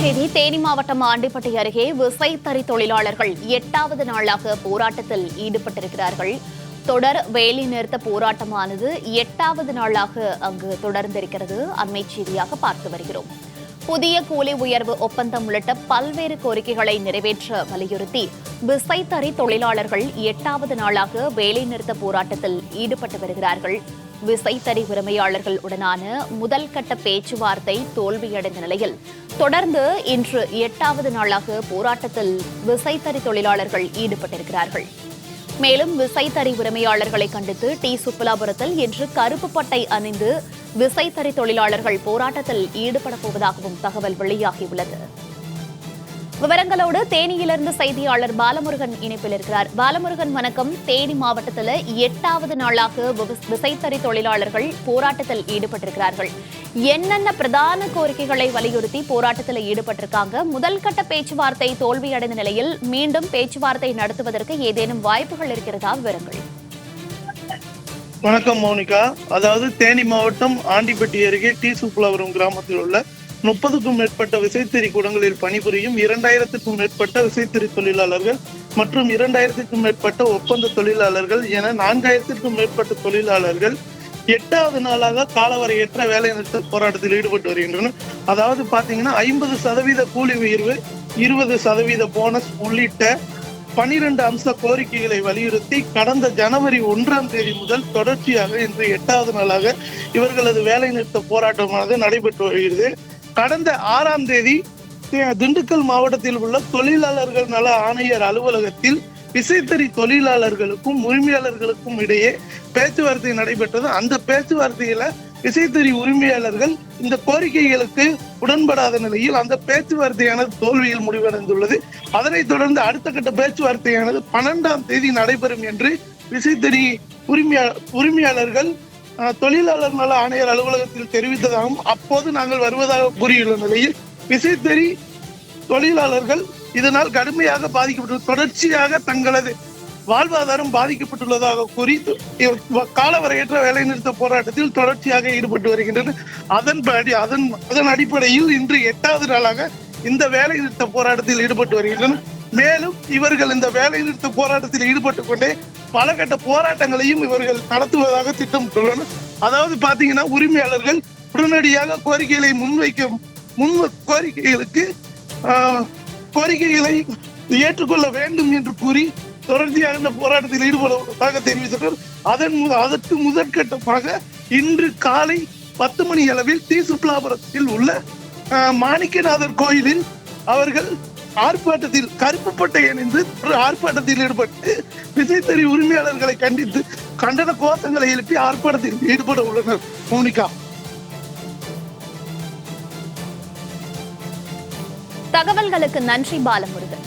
செய்தி தேனி மாவட்டம் ஆண்டிப்பட்டி அருகே விசைத்தறி தொழிலாளர்கள் 8வது நாளாக போராட்டத்தில் ஈடுபட்டிருக்கிறார்கள். தொடர் வேலை நிறுத்த போராட்டமானது 8வது நாளாக அங்கு தொடர்ந்திருக்கிறது. அண்மை செய்தியாக பார்த்து வருகிறோம். புதிய கூலி உயர்வு ஒப்பந்தம் உள்ளிட்ட பல்வேறு கோரிக்கைகளை நிறைவேற்ற வலியுறுத்தி விசைத்தறி தொழிலாளர்கள் 8வது நாளாக வேலை நிறுத்த போராட்டத்தில் ஈடுபட்டு வருகிறார்கள். விசைத்தறி உரிமையாளர்கள் உடனான முதல் கட்ட பேச்சுவார்த்தை தோல்வியடைந்த நிலையில் தொடர்ந்து இன்று 8வது நாளாக போராட்டத்தில் விசைத்தறி தொழிலாளர்கள் ஈடுபட்டிருக்கிறார்கள். மேலும் விசைத்தறி உரிமையாளர்களை கண்டித்து டி. சுப்புலாபுரத்தில் இன்று கருப்பு பட்டை அணிந்து விசைத்தறி தொழிலாளர்கள் போராட்டத்தில் ஈடுபட போவதாகவும் தகவல் வெளியாகியுள்ளது. விவரங்களோடு தேனியிலிருந்து செய்தியாளர் பாலமுருகன் இணைப்பில் இருக்கிறார். பாலமுருகன், வணக்கம். தேனி மாவட்டத்தில் 8வது நாளாக விசைத்தறி தொழிலாளர்கள் போராட்டத்தில் ஈடுபட்டிருக்கிறார்கள். என்னென்ன பிரதான கோரிக்கைகளை வலியுறுத்தி போராட்டத்தில் ஈடுபட்டிருக்காங்க? முதல் கட்ட பேச்சுவார்த்தை தோல்வியடைந்த நிலையில் மீண்டும் பேச்சுவார்த்தை நடத்துவதற்கு ஏதேனும் வாய்ப்புகள் இருக்கிறதா? விவரங்கள். வணக்கம் மோனிகா. அதாவது தேனி மாவட்டம் ஆண்டிப்பட்டி அருகே டி. சுப்புலாபுரம் கிராமத்தில் உள்ள 30க்கும் மேற்பட்ட விசைத்தறி கூடங்களில் பணிபுரியும் 2000க்கும் மேற்பட்ட விசைத்தறி தொழிலாளர்கள் மற்றும் 2000க்கும் மேற்பட்ட ஒப்பந்த தொழிலாளர்கள் என 4000க்கும் மேற்பட்ட தொழிலாளர்கள் 8வது நாளாக காலவரையற்ற வேலை நிறுத்த போராட்டத்தில் ஈடுபட்டு வருகின்றனர். அதாவது பாத்தீங்கன்னா 50% கூலி உயர்வு, 20% போனஸ் உள்ளிட்ட 12 அம்ச கோரிக்கைகளை வலியுறுத்தி கடந்த ஜனவரி 1ஆம் தேதி முதல் தொடர்ச்சியாக இன்று 8வது நாளாக இவர்களது வேலை நிறுத்த போராட்டமானது நடைபெற்று வருகிறது. கடந்த 6ஆம் தேதி திண்டுக்கல் மாவட்டத்தில் உள்ள தொழிலாளர்கள் நல ஆணையர் அலுவலகத்தில் விசைத்தறி தொழிலாளர்களுக்கும் உரிமையாளர்களுக்கும் இடையே பேச்சுவார்த்தை நடைபெற்றது. அந்த பேச்சுவார்த்தையில விசைத்தறி உரிமையாளர்கள் இந்த கோரிக்கைகளுக்கு உடன்படாத நிலையில் அந்த பேச்சுவார்த்தையானது தோல்வியில் முடிவடைந்துள்ளது. அதனைத் தொடர்ந்து அடுத்த கட்ட பேச்சுவார்த்தையானது 12ஆம் தேதி நடைபெறும் என்று விசைத்தறி உரிமையாளர்கள் தொழிலாளர் நல ஆணையர் அலுவலகத்தில் தெரிவித்ததாகவும் அப்போது நாங்கள் வருவதாக கூறியுள்ள நிலையில் விசைத்தறி தொழிலாளர்கள் இதனால் கடுமையாக பாதிக்கப்பட்டு தொடர்ச்சியாக தங்களது வாழ்வாதாரம் பாதிக்கப்பட்டுள்ளதாக கூறி காலவரையற்ற வேலைநிறுத்த போராட்டத்தில் தொடர்ச்சியாக ஈடுபட்டு வருகின்றனர். அதன் அடிப்படையில் இன்று 8வது நாளாக இந்த வேலை நிறுத்த போராட்டத்தில் ஈடுபட்டு வருகின்றனர். மேலும் இவர்கள் இந்த வேலை நிறுத்த போராட்டத்தில் ஈடுபட்டுக் கொண்டே பல கட்ட போராட்டங்களையும் இவர்கள் நடத்துவதாக திட்டமிட்டுள்ளனர். அதாவது பாத்தீங்கன்னா உரிமையாளர்கள் உடனடியாக கோரிக்கைகளை கோரிக்கைகளை ஏற்றுக்கொள்ள வேண்டும் என்று கூறி தொடர்ச்சியாக இந்த போராட்டத்தில் ஈடுபடுவதாக தெரிவித்தனர். அதற்கு முதற்கட்டமாக இன்று காலை 10 மணி அளவில் டி. சுப்புலாபுரத்தில் உள்ள மாணிக்கநாதர் கோயிலில் அவர்கள் ஆர்ப்பாட்டத்தில் கருப்பு பட்டை அணிந்து ஆர்ப்பாட்டத்தில் ஈடுபட்டு விசைத்தறி உரிமையாளர்களை கண்டித்து கண்டன கோஷங்களை எழுப்பி ஆர்ப்பாட்டத்தில் ஈடுபட உள்ளனர். மோனிகா, தகவல்களுக்கு நன்றி பாலமுருகன்.